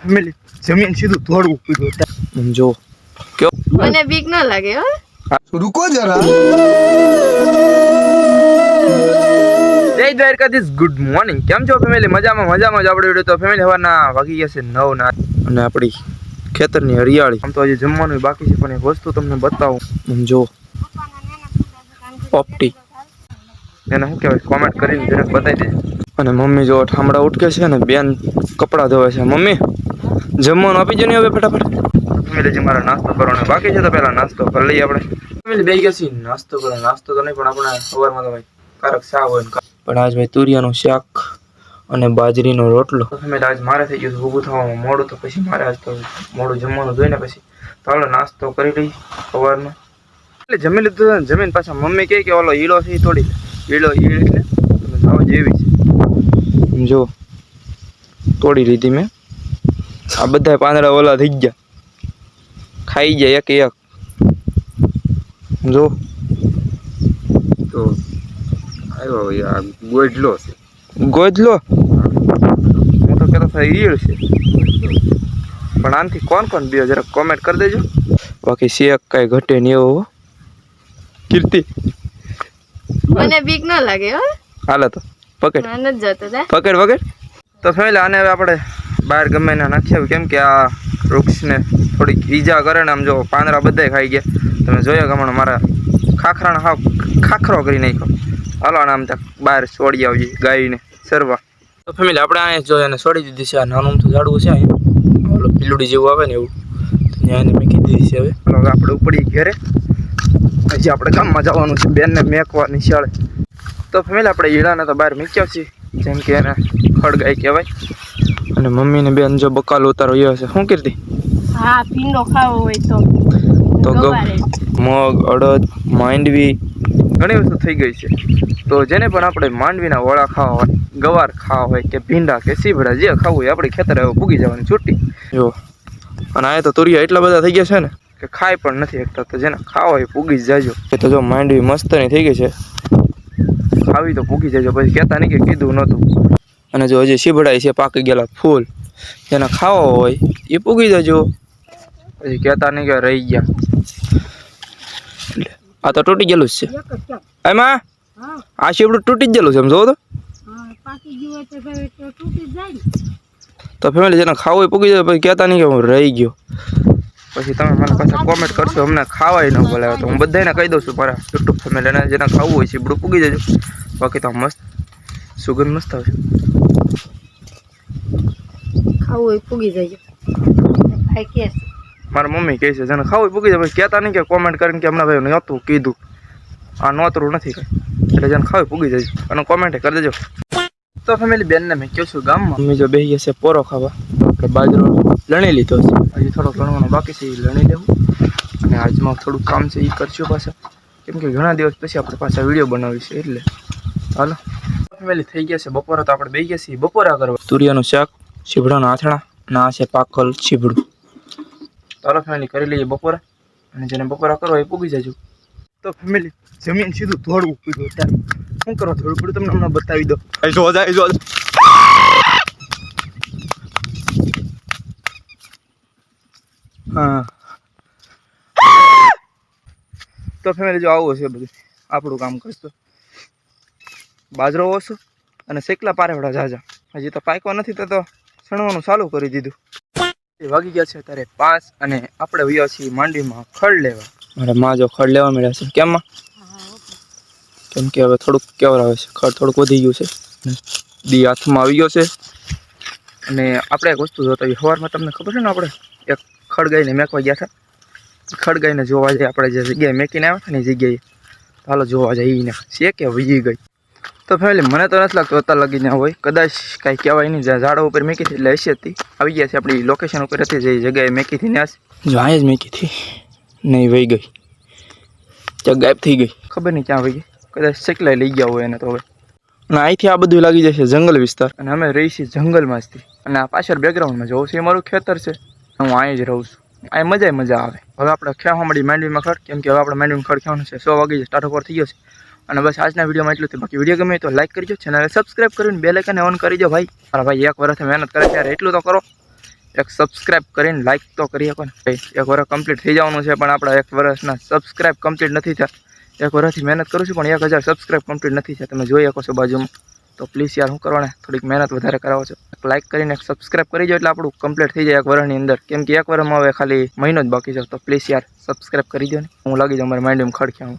Family જમીન સીધું ધોળવું પીધું જો ક્યો મને બીક ન લાગે હો. रुको जरा જય દ્વારકાધીશ ગુડ મોર્નિંગ કેમ છો ફેમિલી મજામાં મજામાં જ આપણે વિડિયો તો ફેમિલી હવારના વાગી ગયા છે 9 ના અને આપણી ખેતરની હરિયાળી આમ તો હજી જમવાનું બાકી છે પણ એક વસ્તુ તમને બતાવું જો પોપટી એને શું કહેવાય કોમેન્ટ કરીને જરાક બતાવી દેજો અને મમ્મી જો ઠામડા ઉટકે છે ને બેન કપડાં ધોવે છે મમ્મી જમવાનું આપી જો ને હવે ફટાફટ ફેમિલી જે મારા નાસ્તો કરવાનો બાકી છે તો પહેલા નાસ્તો કરી લઈએ આપણે ફેમિલી બે ગયા છીએ નાસ્તો કરો નાસ્તો તો નહીં પણ આપણે સવારમાં તો ભાઈ કારક શાક હોય પણ આજ ભાઈ તુરિયાનું શાક અને બાજરીનો રોટલો ફેમિલી આજ મારે થઈ ગયું ઊભું થવામાં મોડું તો પછી મારે આજ તો મોડું જમવાનું જોઈને પછી તો હાલો નાસ્તો કરી લઈ સવારનો એટલે જમી લીધું જમીન પાછા મમ્મી કહે કે ઓલો ઈળો છે થોડી ઈળ એટલે તમે ખાવા જેવી છે જો તોડી લીધી મેં આ બધા પાંદડા ઓલા થઈ ગયા ખાઈ જાય એક એક જો તો આવ્યો યાર ગોજલો છે ગોજલો હું તો કહેતો થાય ઈળ છે પણ આનથી કોણ કોણ બીજો જરા કોમેન્ટ કરી દેજો બાકી શેક કાંઈ ઘટે નહીં એવો કીર્તિ મને બીક ન લાગે હો. હાલે તો પકડ મને જ જતો તા. પકડ પકડ તો ફેમિલી આને હવે આપણે બહાર ગમે ના નાખ્યા કેમ કે આ વૃક્ષને થોડીક ઈજા કરે ને આમ જો પાંદડા બધાય ખાઈ ગયા તમે જોયો કે હમણાં મારા ખાખરાનો હાવ ખાખરો કરી નાખ્યો હાલો આને આમ ત્યાં બહાર છોડી આવજે ગાયને સરવા તો ફેમિલી આપણે અહીંયા જો એને છોડી દીધી છે આ નાનું તો ઝાડવું છે અહીંયા ઓલો પીલુડી જેવું આવે ને એવું તો ત્યાં એને મેકી દીધી છે હવે હાલો આપણે ઉપડી ઘેરે હજી આપણે ગામમાં જવાનું છે બેનને મેકવા નિશાળે તો ફેમિલી આપણે ઈળાને તો બહાર મૂક્યા છીએ જેમ કે એને ખડગાય કહેવાય અને મમ્મીને બેન જો બકાલ ઉતારો એ હશે શું કીધી હા પીંડો ખાવો હોય તો ગવારે મગ અડદ માંડવી ઘણી વસ્તુ થઈ ગઈ છે તો જેને પણ આપણે માંડવીના વડા ખાવા હોય ગવાર ખાવા હોય કે ભીંડા કે સીભડા જે ખાવું હોય આપણે ખેતરે પૂગી જવાની છૂટી જો અને આ તો તુરિયા એટલા બધા થઈ ગયા છે ને કે ખાઈ પણ નથી એકતા તો જેને ખાવા હોય પૂગી જ જાજો એ તો જો માંડવી મસ્તની થઈ ગઈ છે ખાવી તો પૂગી જાજો પછી કહેતા નહીં કે કીધું નહોતું અને જો હજી સીભડાય છે પાકી ગયેલા ફૂલ જેને ખાવા હોય એ પૂગી જજો પછી કહેતા નહીં કે રહી ગયા આ તો તૂટી ગયેલું જ છે એમાં આ શીબડું તૂટી જ ગયેલું છે એમ જોવો તો ફેમિલી જેને ખાવું હોય પૂગી જાય પછી કહેતા નહીં કે હું રહી ગયો પછી તમે મને પાછા કોમેન્ટ કરશો અમને ખાવાય ન બોલાવે તો હું બધાને કહી દઉં છું મારા યુટ્યુબ ફેમિલીને જેને ખાવું હોય શીબડું પૂગી જજો બાકી તો મસ્ત સુગંધ મસ્ત આવશે ખાવું હોય પૂગી જાય ભાઈ કે મારા મમ્મી કહે છે જેને ખાવું પૂગી જાય પછી કહેતા નહીં કે કોમેન્ટ કરીને કે હમણાં ભાઈ નહોતું કીધું આ નોતરું નથી કંઈ એટલે જેને ખાવું પૂગી જાય અને કોમેન્ટ કરી દેજો તો ફેમિલી બેનને મેં કહું છું ગામમાં મમ્મી જો બેસી જશે પોરો ખાવા આપણે બાજરો લણી લીધો છે હજી થોડોક લણવાનો બાકી છે એ લણી લેવું અને આજમાં થોડુંક કામ છે એ કરશું પાછા કેમ કે ઘણા દિવસ પછી આપણે પાછા વિડીયો બનાવીશું એટલે હાલો ફેમિલી થઈ ગયા છે બપોરે તો આપણે બેસી ગયા છીએ બપોરા કરવા તુરિયાનું શાક સીભડાના આથણા અને આ છે પાકલ સીભડું ચાલો ફેમિલી કરી લઈએ બપોરા અને જેને બપોરા કરો એ પૂગી જજો તો ફેમિલી જમીન સીધું ધોળવું પીધું અત્યારે શું કરો થોડું પડ્યું તમને હમણાં બતાવી દો હા તો ફેમિલી જો આવું હશે બધું આપણું કામ કરશો બાજરો ઓછો અને શેકલા પારેવડા જાજા હજી તો પાક્યો નથી તો સણવાનું ચાલુ કરી દીધું વાગી ગયા છે અત્યારે 5 અને આપણે વયા છીએ માંડવીમાં ખડ લેવા મારા માં જો ખડ લેવા મળ્યા છે કેમ કેમ કે હવે થોડુંક કેવર આવે છે ખડ થોડુંક વધી ગયું છે દી હાથમાં આવી ગયો છે અને આપણે એક વસ્તુ જોતા સવારમાં તમને ખબર છે ને આપણે એક ખડગાઈને મેકવા ગયા હતા ખડગાઈને જોવા જાય આપણે જે જગ્યાએ મેકીને આવ્યા હતા ને એ જગ્યાએ હાલો જોવા જાય એને છે કે વહી ગઈ તો ફેમિલી મને તો નથી લાગતું અત્યારે લગીને હોય કદાચ કાંઈ કહેવાય નહીં જ્યાં ઝાડો ઉપર મેકી હતી એટલે હશે હતી આવી ગયા છે આપણી લોકેશન ઉપર હતી જે જગ્યાએ મેકી હતી ત્યાં જો અહીંયા જ મેકી હતી નહીં વહી ગઈ ત્યાં ગાયબ થઈ ગઈ ખબર નહીં ક્યાં વહી ગઈ કદાચ શેકલાઈ લઈ ગયા હોય એને તો હવે અને અહીંથી આ બધું લાગી જશે જંગલ વિસ્તાર અને અમે રહી છીએ જંગલમાં જ અને આ પાછળ બેકગ્રાઉન્ડમાં જોઉં છું એ મારું ખેતર છે હું અહીં જ રહું છું આ મજા આવે હવે આપણે ખેવા મળી માંડવીમાં ખડ કેમ કે હવે આપણે માંડવીમાં ખડ ખેવાનું છે 100 વાગે સ્ટાર્ટ ઓવર થઈ ગયો છે અને બસ આજના વિડીયોમાં એટલું હતું બાકી વિડીયો ગમે તો લાઈક કરજો ચેનલને સબસ્ક્રાઇબ કરીને બેલ આઇકન ઓન કરી દો ભાઈ મારા ભાઈ એક વર્ષથી મહેનત કરે ત્યારે એટલું તો કરો એક સબસ્ક્રાઇબ કરીને લાઇક તો કરી શકો ને. એક વર્ષ કમ્પ્લીટ થઈ જવાનું છે પણ આપણા 1 વર્ષના સબસ્ક્રાઇબ કમ્પ્લીટ નથી થયા. 1 વર્ષથી મહેનત કરું છું પણ 1000 સબસ્ક્રાઇબ કમ્પ્લીટ નથી થયા. તમે જોઈ શકો છો બાજુમાં. તો પ્લીઝ યાર શું કરવાને થોડીક મહેનત વધારે કરાવો છો. લાઇક કરીને એક સબસ્ક્રાઇબ કરી દો એટલે આપણું કમ્પ્લીટ થઈ જાય 1 વર્ષની અંદર. કેમ કે 1 વર્ષમાં હવે ખાલી મહિનો જ બાકી છે. તો પ્લીઝ યાર સબસ્ક્રાઇબ કરી દો ને. હું લાગી જાઉં મારી માઇન્ડમાં ખડખ્યા હું.